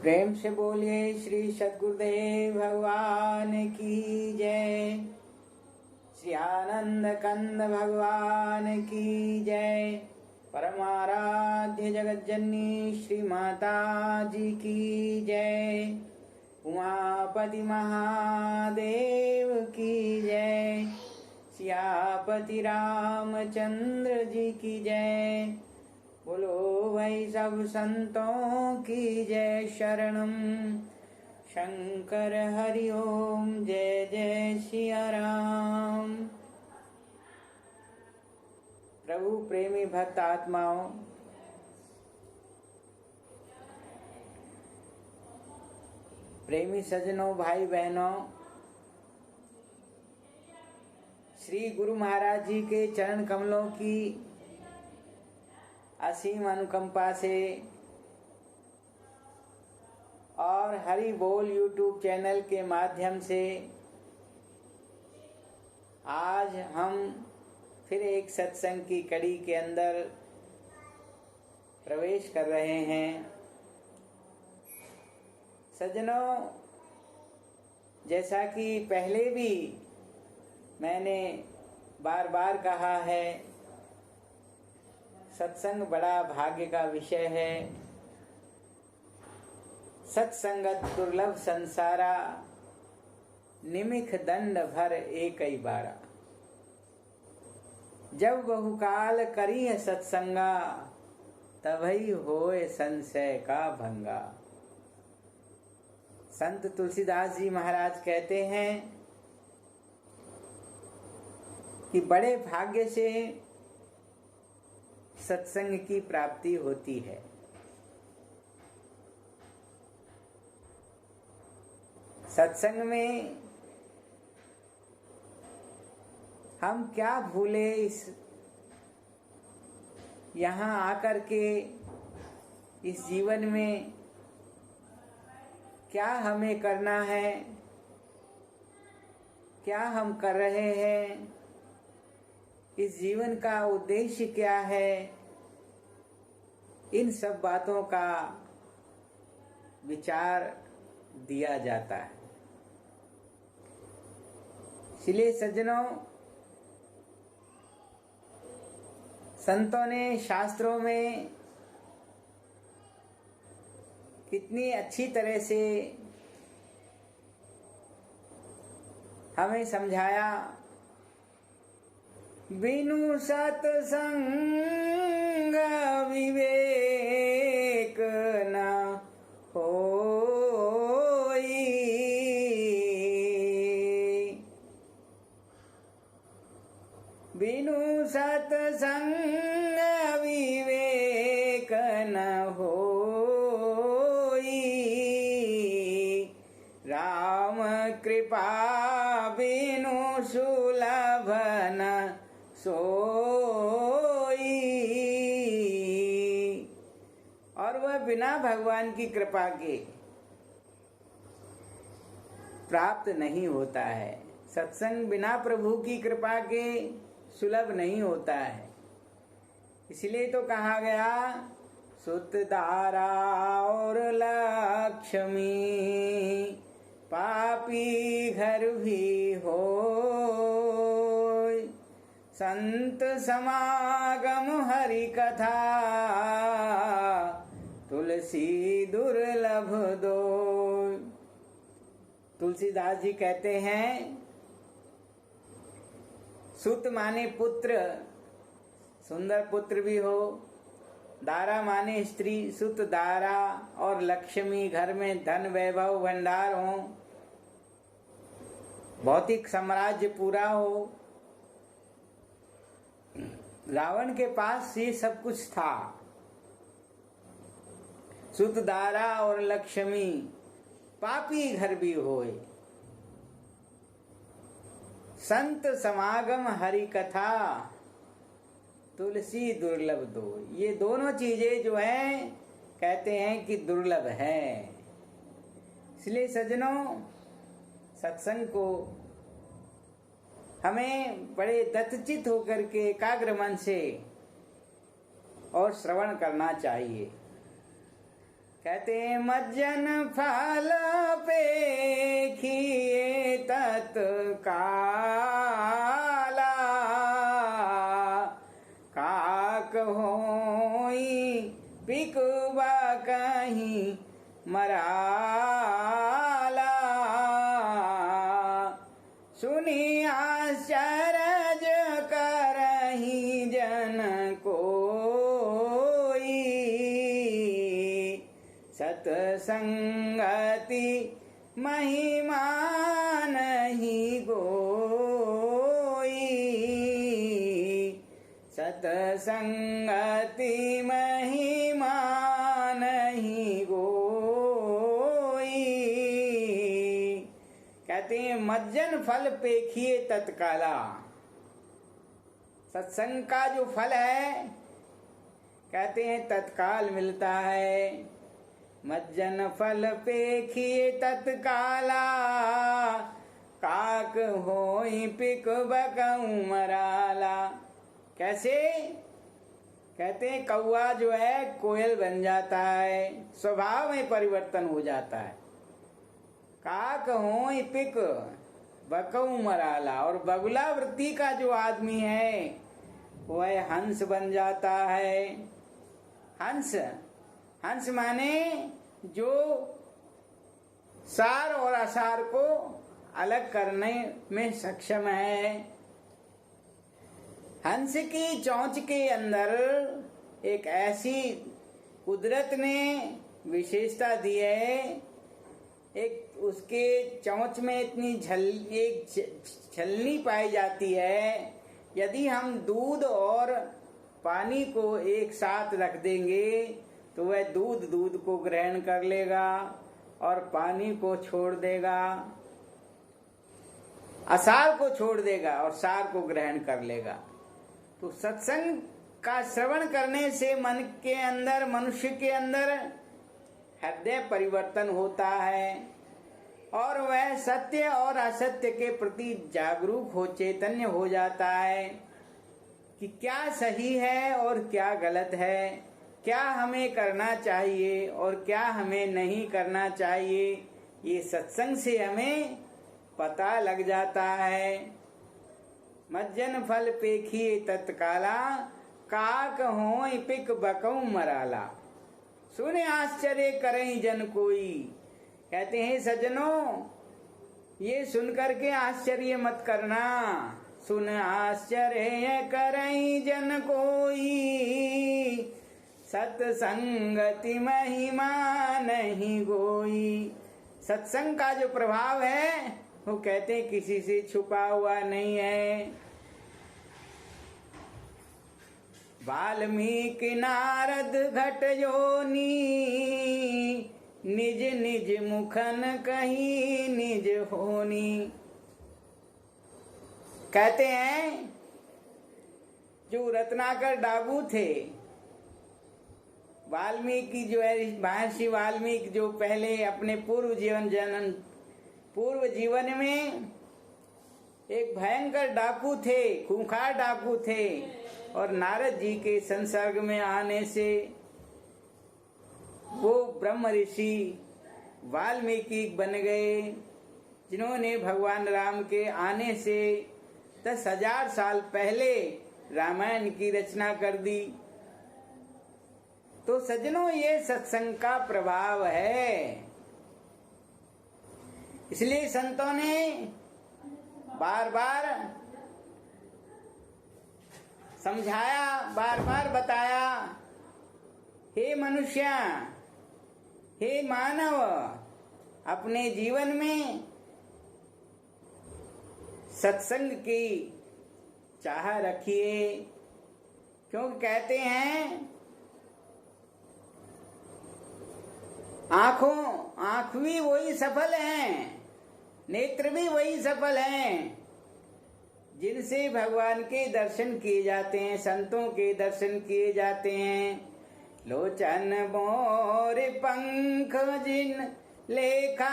प्रेम से बोलिए श्री सद्गुरुदेव भगवान की जय। श्री आनंद कंद भगवान की जय। परमाराध्य जगत जननी श्री माता जी की जय। उमापति महादेव की जय। सियापति रामचंद्र जी की जय। बोलो भाई सब संतों की जय। शरणम शंकर हरि ओम। जय जय सिया राम। प्रभु प्रेमी भक्त आत्माओं, प्रेमी सज्जनों, भाई बहनों, श्री गुरु महाराज जी के चरण कमलों की असीम अनुकंपा से और हरि बोल यूट्यूब चैनल के माध्यम से आज हम फिर एक सत्संग की कड़ी के अंदर प्रवेश कर रहे हैं। सज्जनों, जैसा कि पहले भी मैंने बार बार कहा है, सत्संग बड़ा भाग्य का विषय है। सत्संगत दुर्लभ संसारा, निमिख दंड भर एक ही बारा। जब बहुकाल करी है सत्संगा, तभी होए संशय का भंगा। संत तुलसीदास जी महाराज कहते हैं कि बड़े भाग्य से सत्संग की प्राप्ति होती है। सत्संग में हम क्या भूले, इस यहाँ आकर के इस जीवन में क्या हमें करना है, क्या हम कर रहे हैं, इस जीवन का उद्देश्य क्या है, इन सब बातों का विचार दिया जाता है। इसलिए सज्जनों, संतों ने शास्त्रों में कितनी अच्छी तरह से हमें समझाया। बिनु सत्संग विवेक न होई। बिनु सत्संग विवेक न होई। राम कृपा बिनु सुलभ न सोई। और वह बिना भगवान की कृपा के प्राप्त नहीं होता है। सत्संग बिना प्रभु की कृपा के सुलभ नहीं होता है। इसलिए तो कहा गया, सुत दारा और लक्ष्मी पापी घर भी हो। संत समागम हरि कथा तुलसी दुर्लभ दो। तुलसीदास जी कहते हैं, सुत माने पुत्र, सुंदर पुत्र भी हो। दारा माने स्त्री, सुत दारा, और लक्ष्मी घर में धन वैभव भंडार हो, भौतिक साम्राज्य पूरा हो। रावण के पास ये सब कुछ था। सुत दारा और लक्ष्मी, पापी घर भी होए। संत समागम हरि कथा तुलसी दुर्लभ दो। ये दोनों चीजें जो हैं, कहते हैं कि दुर्लभ है। इसलिए सज्जनों, सत्संग को हमें बड़े दत्तचित होकर के एकाग्र मन से और श्रवण करना चाहिए। कहते हैं मज्जन फल पेखिए तत्काला, काक होई पिकवा कहीं मराला। सुनी आश्चर्य करही जन कोई, सतसंगति महिमा नहीं गोई, सतसंगति महिमा नहीं गोई। कहते हैं मज्जन फल पेखिए तत्काला, सत्संग का जो फल है कहते हैं तत्काल मिलता है। मज्जन फल पेखिए तत्काला, काक होई पिक बकऊं मराला। कैसे? कहते हैं कौआ जो है कोयल बन जाता है, स्वभाव में परिवर्तन हो जाता है। काक होई पिक बकऊं मराला, और बगुला वृत्ति का जो आदमी है वह हंस बन जाता है। हंस, हंस माने जो सार और असार को अलग करने में सक्षम है। हंस की चोंच के अंदर एक ऐसी कुदरत ने विशेषता दी है, एक उसके चोंच में इतनी छलनी पाई जाती है, यदि हम दूध और पानी को एक साथ रख देंगे तो वह दूध को ग्रहण कर लेगा और पानी को छोड़ देगा, असार को छोड़ देगा और सार को ग्रहण कर लेगा। तो सत्संग का श्रवण करने से मन के अंदर, मनुष्य के अंदर हृदय परिवर्तन होता है और वह सत्य और असत्य के प्रति जागरूक हो, चैतन्य हो जाता है कि क्या सही है और क्या गलत है, क्या हमें करना चाहिए और क्या हमें नहीं करना चाहिए। ये सत्संग से हमें पता लग जाता है। मज्जन फल पेखिए तत्काला, काक होई पिक बकऊं मराला। सुने आश्चर्य करें जन कोई। कहते हैं सज्जनों, ये सुनकर के आश्चर्य मत करना। सुन आश्चर्य करें जन कोई, सत्संगति महिमा नहीं गोई। सत्संग का जो प्रभाव है वो कहते हैं किसी से छुपा हुआ नहीं है। वाल्मीकि नारद घट जोनी, निज निज मुखन कही निज होनी। कहते हैं जो रत्नाकर डाबू थे, वाल्मीकि जो है, महर्षि वाल्मीकि जो पहले अपने पूर्व जीवन में एक भयंकर डाकू थे, खूंखार डाकू थे, और नारद जी के संसर्ग में आने से वो ब्रह्म ऋषि वाल्मीकि बन गए, जिन्होंने भगवान राम के आने से 10,000 साल पहले रामायण की रचना कर दी। तो सज्जनों, ये सत्संग का प्रभाव है। इसलिए संतों ने बार बार समझाया, बार बार बताया, हे मनुष्य, हे मानव, अपने जीवन में सत्संग की चाह रखिए। क्योंकि कहते हैं आंख भी वही सफल हैं, नेत्र भी वही सफल हैं जिनसे भगवान के दर्शन किए जाते हैं, संतों के दर्शन किए जाते हैं। लोचन मोर पंख जिन लेखा,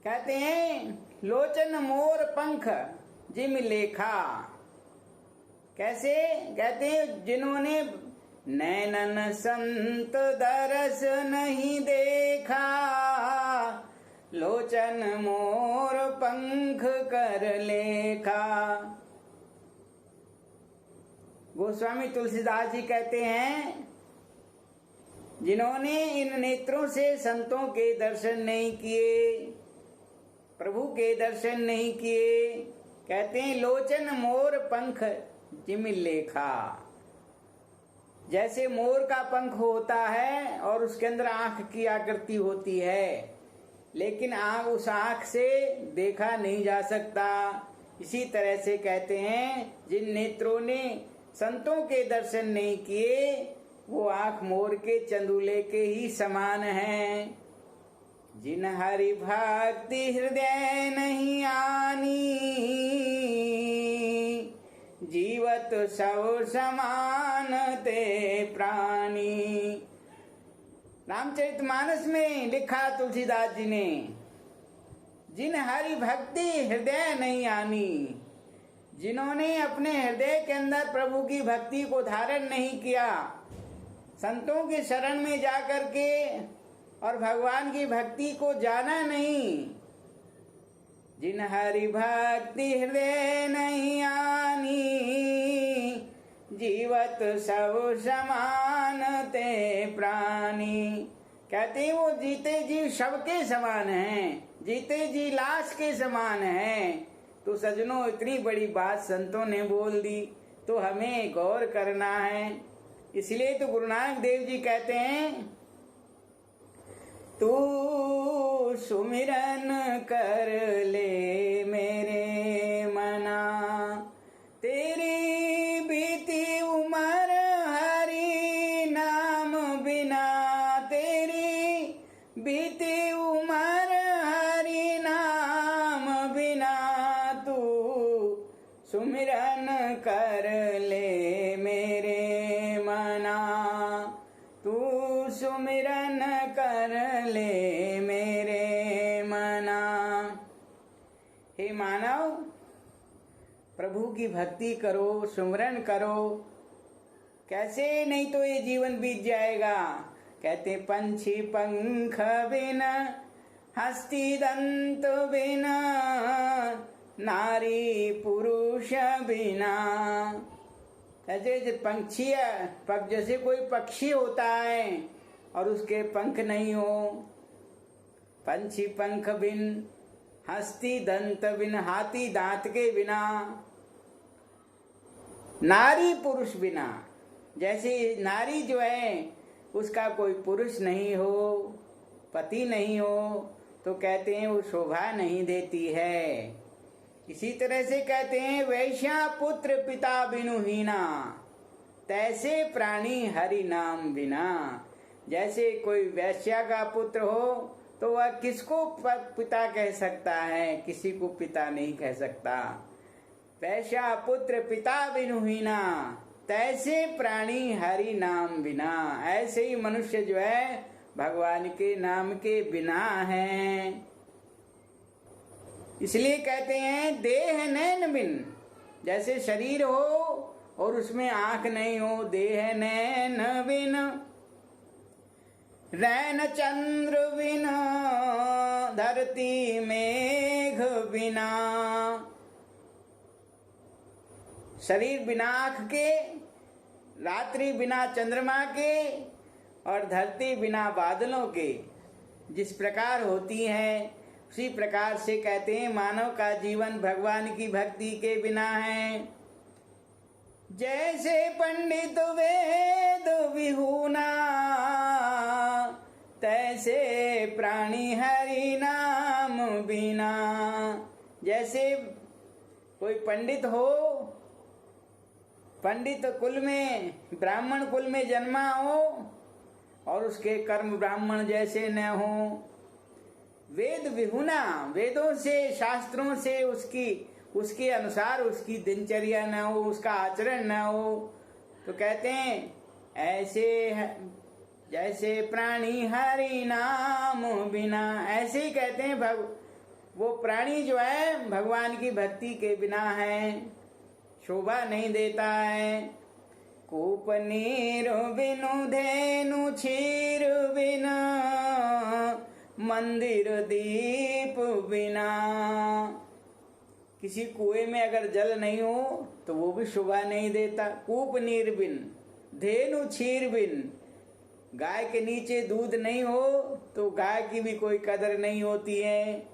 कहते हैं लोचन मोर पंख जिम लेखा। कैसे? कहते हैं जिन्होंने नैनन संत दरस नहीं देखा, लोचन मोर पंख कर लेखा। गोस्वामी तुलसीदास जी कहते हैं, जिन्होंने इन नेत्रों से संतों के दर्शन नहीं किए, प्रभु के दर्शन नहीं किए, कहते हैं लोचन मोर पंख जिम लेखा। जैसे मोर का पंख होता है और उसके अंदर आंख की आकृति होती है, लेकिन उस आंख से देखा नहीं जा सकता। इसी तरह से कहते हैं, जिन नेत्रों ने संतों के दर्शन नहीं किए, वो आंख मोर के चंदूले के ही समान हैं। जिन हरि भक्ति हृदय नहीं आनी, जीवत सब समान ते प्राणी। रामचरितमानस में लिखा तुलसीदास जी ने, जिन हरि भक्ति हृदय नहीं आनी, जिन्होंने अपने हृदय के अंदर प्रभु की भक्ति को धारण नहीं किया, संतों के शरण में जाकर के और भगवान की भक्ति को जाना नहीं। जिन हरि भक्ति हृदय नहीं आनी, जीवत सब समान ते प्राणी। कहते हैं वो जीते जी सबके समान हैं, जीते जी लाश के समान हैं। तो सजनों, इतनी बड़ी बात संतों ने बोल दी, तो हमें गौर करना है। इसलिए तो गुरु नानक देव जी कहते हैं, तू सुमिरन कर ले मेरे मना, तेरी बीती उम्र हरि नाम बिना, तेरी बीती उम्र हरि नाम बिना, तू सुमिरन कर ले मेरे मना, तू सुमिरन कर ले मेरे मना। हे मानव, प्रभु की भक्ति करो, सुमिरन करो। कैसे? नहीं तो ये जीवन बीत जाएगा। कहते पंछी पंख बिना, हस्ती दंत बिना, नारी पुरुष बिना। जैसे पंछी है, जैसे कोई पक्षी होता है और उसके पंख नहीं हो, पंछी पंख बिन, हस्ती दंत बिन, हाथी दांत के बिना, नारी पुरुष बिना। जैसे नारी जो है उसका कोई पुरुष नहीं हो, पति नहीं हो, तो कहते हैं वो शोभा नहीं देती है। इसी तरह से कहते हैं, वैश्या पुत्र पिता बिनु हीना, तैसे प्राणी हरि नाम बिना। जैसे कोई वैश्या का पुत्र हो तो वह किसको पिता कह सकता है? किसी को पिता नहीं कह सकता। वैश्या पुत्र पिता बिनु हीना, तैसे प्राणी हरि नाम बिना। ऐसे ही मनुष्य जो है भगवान के नाम के बिना है। इसलिए कहते हैं, देह नैन बिन, जैसे शरीर हो और उसमें आंख नहीं हो, देह नैन बिन, रैन चंद्र बिन, धरती मेघ बिना। शरीर बिना आंख के, रात्रि बिना चंद्रमा के, और धरती बिना बादलों के जिस प्रकार होती है, उसी प्रकार से कहते हैं मानव का जीवन भगवान की भक्ति के बिना है। जैसे पंडित वेद विहूना, तैसे प्राणी हरि नाम बिना। जैसे कोई पंडित हो, पंडित कुल में, ब्राह्मण कुल में जन्मा हो और उसके कर्म ब्राह्मण जैसे न हो, वेद विहुना, वेदों से शास्त्रों से उसके अनुसार उसकी दिनचर्या न हो, उसका आचरण न हो, तो कहते हैं ऐसे जैसे प्राणी हरि नाम बिना। ऐसे ही कहते हैं वो प्राणी जो है भगवान की भक्ति के बिना है, शोभा नहीं देता है। कूप नीर बिनु धेनु क्षीर बिना, मंदिर दीप बिना। किसी कुएं में अगर जल नहीं हो तो वो भी शोभा नहीं देता। कूप नीर बिन, धेनु क्षीर बिन, गाय के नीचे दूध नहीं हो तो गाय की भी कोई कदर नहीं होती है,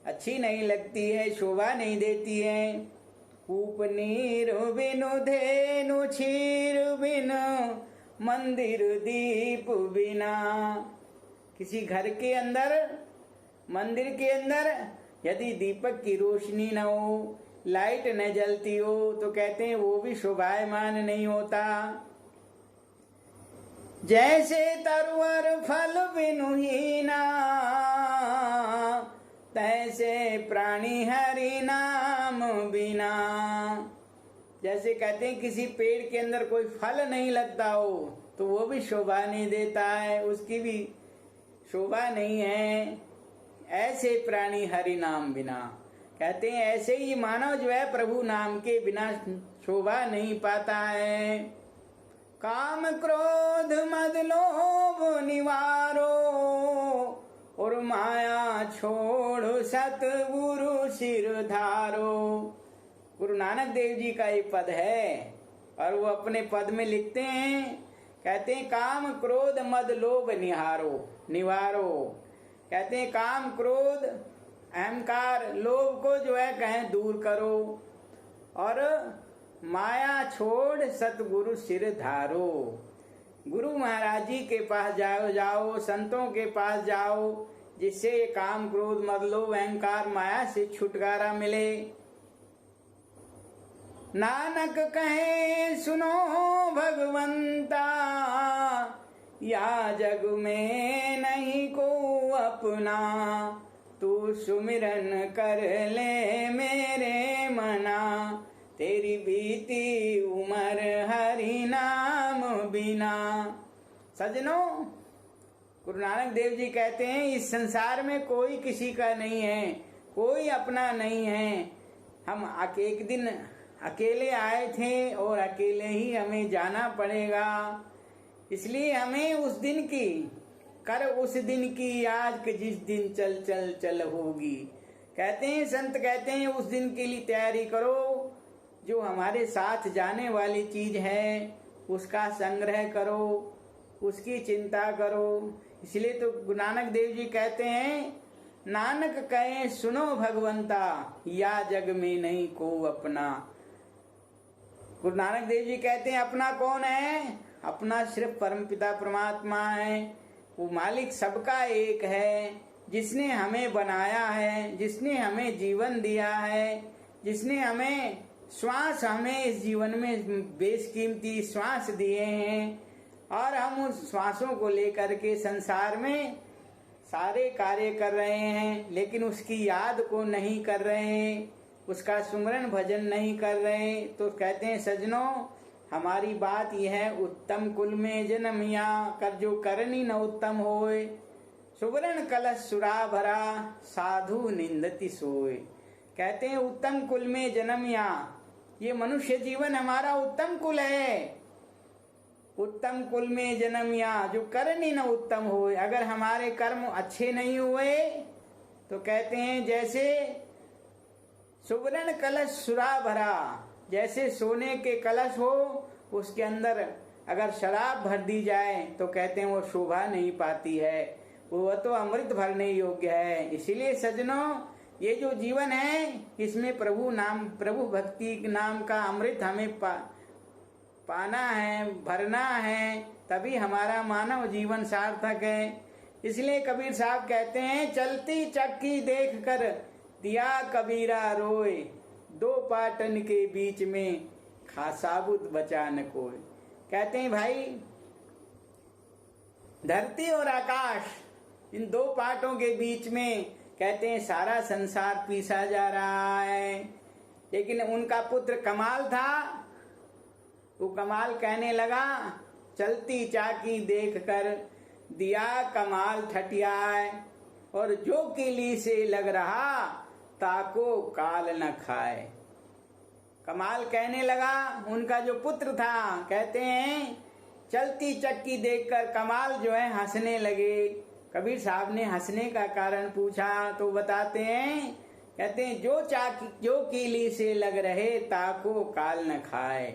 अच्छी नहीं लगती है, शोभा नहीं देती है। कूप नीर बिनु धेनु क्षीर बिन, मंदिर दीप बिना। किसी घर के अंदर, मंदिर के अंदर यदि दीपक की रोशनी न हो, लाइट न जलती हो तो कहते हैं वो भी शोभायमान नहीं होता। जैसे तरुवर फल बिनु हीना, तैसे प्राणी हरि नाम बिना। जैसे कहते हैं किसी पेड़ के अंदर कोई फल नहीं लगता हो तो वो भी शोभा नहीं देता है, उसकी भी शोभा नहीं है। ऐसे प्राणी हरि नाम बिना, कहते हैं ऐसे ही मानव जो है प्रभु नाम के बिना शोभा नहीं पाता है। काम क्रोध मद लोभ निवारो, और माया छोड़ सतगुरु सिर धारो। गुरु नानक देव जी का ये पद है और वो अपने पद में लिखते हैं, कहते हैं काम क्रोध मद लोभ निवारो। कहते हैं काम क्रोध अहंकार लोभ को जो है कहें दूर करो, और माया छोड़ सतगुरु सिर धारो। गुरु महाराज जी के पास जाओ, संतों के पास जाओ, जिससे ये काम क्रोध मद लोभ अहंकार माया से छुटकारा मिले। नानक कहे सुनो भगवंता, या जग में नहीं को अपना, तू सुमिरन कर ले मेरे मना, तेरी बीती उमर हरि नाम बिना। सजनों, गुरु नानक देव जी कहते हैं इस संसार में कोई किसी का नहीं है, कोई अपना नहीं है। हम एक दिन अकेले आए थे और अकेले ही हमें जाना पड़ेगा, इसलिए हमें उस दिन की उस दिन की याद कि जिस दिन चल चल चल होगी। कहते हैं संत, कहते हैं उस दिन के लिए तैयारी करो, जो हमारे साथ जाने वाली चीज है उसका संग्रह करो, उसकी चिंता करो। इसलिए तो गुरु नानक देव जी कहते हैं, नानक कहे सुनो भगवंता, या जग में नहीं को अपना। गुरु नानक देव जी कहते हैं अपना कौन है? अपना सिर्फ परमपिता परमात्मा है। वो मालिक सबका एक है, जिसने हमें बनाया है, जिसने हमें जीवन दिया है, जिसने हमें श्वास, हमें इस जीवन में बेशकीमती श्वास दिए हैं, और हम उस श्वासों को लेकर के संसार में सारे कार्य कर रहे हैं, लेकिन उसकी याद को नहीं कर रहे हैं, उसका सुमरन भजन नहीं कर रहे हैं। तो कहते हैं सजनों, हमारी बात यह है, उत्तम कुल में जन्मिया, कर जो करनी न उत्तम होए, सुवर्ण कलश सुरा भरा, साधु निंदति सोए। कहते हैं उत्तम कुल में जन्मिया, ये मनुष्य जीवन हमारा उत्तम कुल है। उत्तम कुल में जन्मिया, जो करनी न उत्तम होए। अगर हमारे कर्म अच्छे नहीं हुए तो कहते हैं जैसे सुवर्ण कलश सुरा भरा, जैसे सोने के कलश हो, उसके अंदर अगर शराब भर दी जाए तो कहते हैं वो शोभा नहीं पाती है, वो तो अमृत भरने योग्य है। इसीलिए सजनों, ये जो जीवन है इसमें प्रभु नाम, प्रभु भक्ति नाम का अमृत हमें पाना है, भरना है, तभी हमारा मानव जीवन सार्थक है। इसलिए कबीर साहब कहते हैं, चलती चक्की देख कर दिया कबीरा रोए, दो पाटन के बीच में खा साबुत बचा न कोई। कहते हैं भाई, धरती और आकाश, इन दो पाटों के बीच में कहते हैं सारा संसार पीसा जा रहा है। लेकिन उनका पुत्र कमाल था, वो कमाल कहने लगा, चलती चाकी देख कर दिया कमाल ठटियाए, और जो किली से लग रहा ताको काल न खाए। कमाल कहने लगा। उनका जो पुत्र था, कहते हैं चलती चक्की देखकर कमाल जो है हंसने लगे। कबीर साहब ने हंसने का कारण पूछा तो बताते हैं, कहते हैं जो कीली से लग रहे ताको काल न खाए।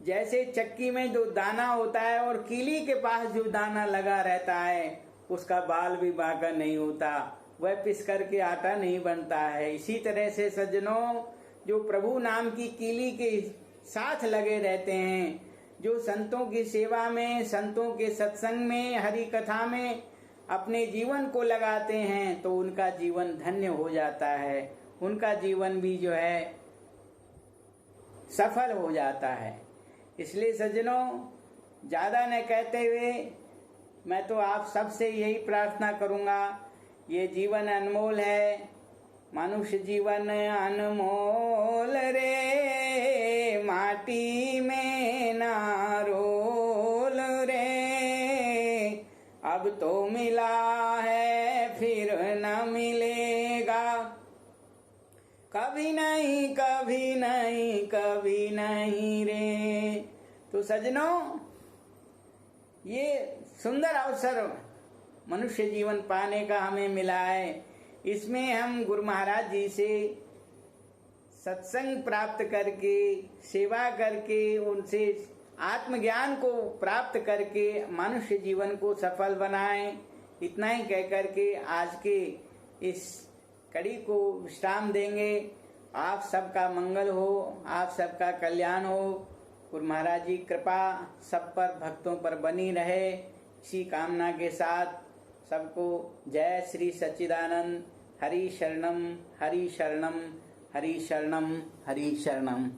जैसे चक्की में जो दाना होता है और कीली के पास जो दाना लगा रहता है उसका बाल भी बांका नहीं होता, वह पिस करके आटा नहीं बनता है। इसी तरह से सज्जनों, जो प्रभु नाम की कीली के साथ लगे रहते हैं, जो संतों की सेवा में, संतों के सत्संग में, हरि कथा में अपने जीवन को लगाते हैं तो उनका जीवन धन्य हो जाता है, उनका जीवन भी जो है सफल हो जाता है। इसलिए सज्जनों, ज्यादा न कहते हुए मैं तो आप सबसे यही प्रार्थना करूंगा, ये जीवन अनमोल है, मनुष्य जीवन अनमोल रे, माटी में ना रोल रे, अब तो मिला है फिर न मिलेगा, कभी नहीं कभी नहीं कभी नहीं रे। तो सज्जनों, ये सुंदर अवसर मनुष्य जीवन पाने का हमें मिला है। इसमें हम गुरु महाराज जी से सत्संग प्राप्त करके, सेवा करके, उनसे आत्मज्ञान को प्राप्त करके मनुष्य जीवन को सफल बनाएं। इतना ही कह करके आज के इस कड़ी को विश्राम देंगे। आप सबका मंगल हो, आप सबका कल्याण हो। गुरु महाराज जी कृपा सब पर, भक्तों पर बनी रहे, इसी कामना के साथ सबको जय श्री सच्चिदानंद। हरि शरणम हरि शरणम हरि शरणम हरि शरणम।